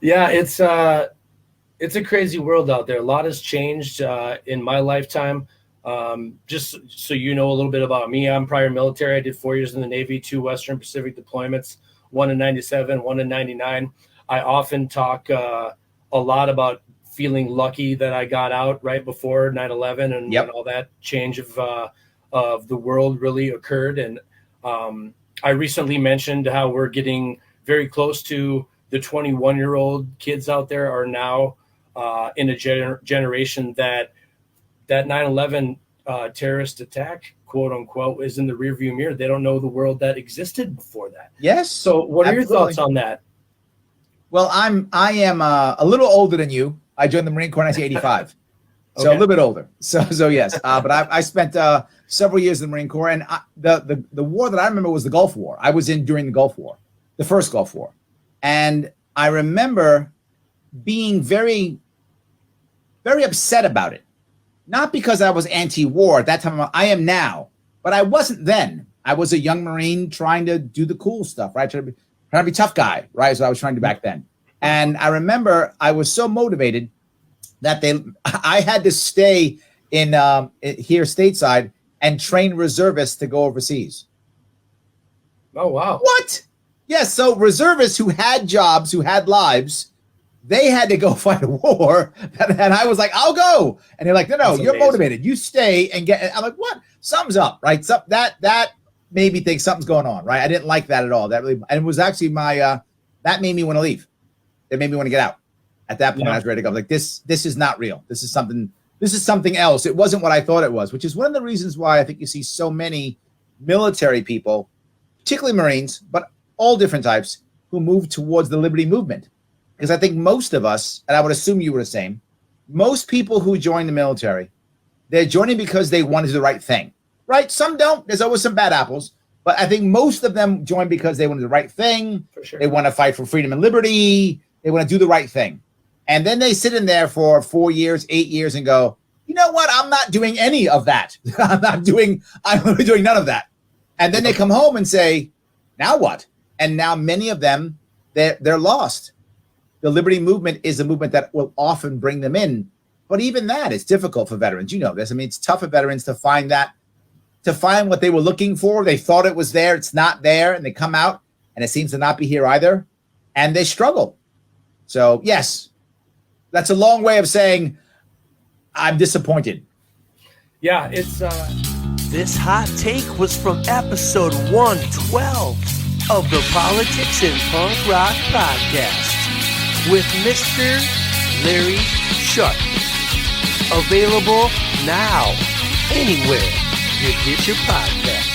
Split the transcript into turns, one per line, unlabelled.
Yeah, it's a crazy world out there. A lot has changed in my lifetime. Just so you know a little bit about me, I'm prior military. I did 4 years in the Navy, 2 Western Pacific deployments, one in '97, one in '99. I often talk a lot about feeling lucky that I got out right before 9/11 and when
Yep.
all that change of the world really occurred. And I recently mentioned how we're getting very close to the 21-year-old kids out there are now in a generation that 9/11 terrorist attack, quote unquote, is in the rearview mirror. They don't know the world that existed before that.
Yes.
So, what are your
absolutely.
thoughts on that?
Well, I am a little older than you. I joined the Marine Corps in 1985, so a
Okay.
little bit older. So yes. But I spent several years in the Marine Corps, and the war that I remember was the Gulf War. I was in during the Gulf War, the first Gulf War, and I remember being very, very upset about it. Not because I was anti-war at that time. I am now, but I wasn't then. I was a young Marine trying to do the cool stuff, right? Trying to be tough guy, right? So I was trying to do back then. And I remember I was so motivated that I had to stay in here stateside and train reservists to go overseas.
Oh, wow.
What? Yes. So reservists who had jobs, who had lives, they had to go fight a war. And I was like, I'll go. And they're like, no,
That's
you're
amazing.
motivated. You stay and get. I'm like, what? Something's up, right? So that made me think something's going on, right? I didn't like that at all. That really, and it was actually that made me want to leave. It made me want to get out. At that point, I was ready to go. Like this is not real. This is something else. It wasn't what I thought it was, which is one of the reasons why I think you see so many military people, particularly Marines, but all different types, who move towards the liberty movement. Because I think most of us, and I would assume you were the same, most people who join the military, they're joining because they want to do the right thing, right? Some don't. There's always some bad apples. But I think most of them join because they want to do the right thing.
For sure.
They want to fight for freedom and liberty. They want to do the right thing. And then they sit in there for 4 years, 8 years and go, you know what? I'm not doing any of that. I'm doing none of that. And then they come home and say, now what? And now many of them, they're lost. The liberty movement is a movement that will often bring them in. But even that is difficult for veterans. You know this. I mean, it's tough for veterans to find what they were looking for. They thought it was there. It's not there. And they come out and it seems to not be here either. And they struggle. So, yes, that's a long way of saying I'm disappointed.
Yeah, it's
This hot take was from episode 112 of the Politics and Punk Rock Podcast with Mr. Larry Sharpe. Available now, anywhere you get your podcast.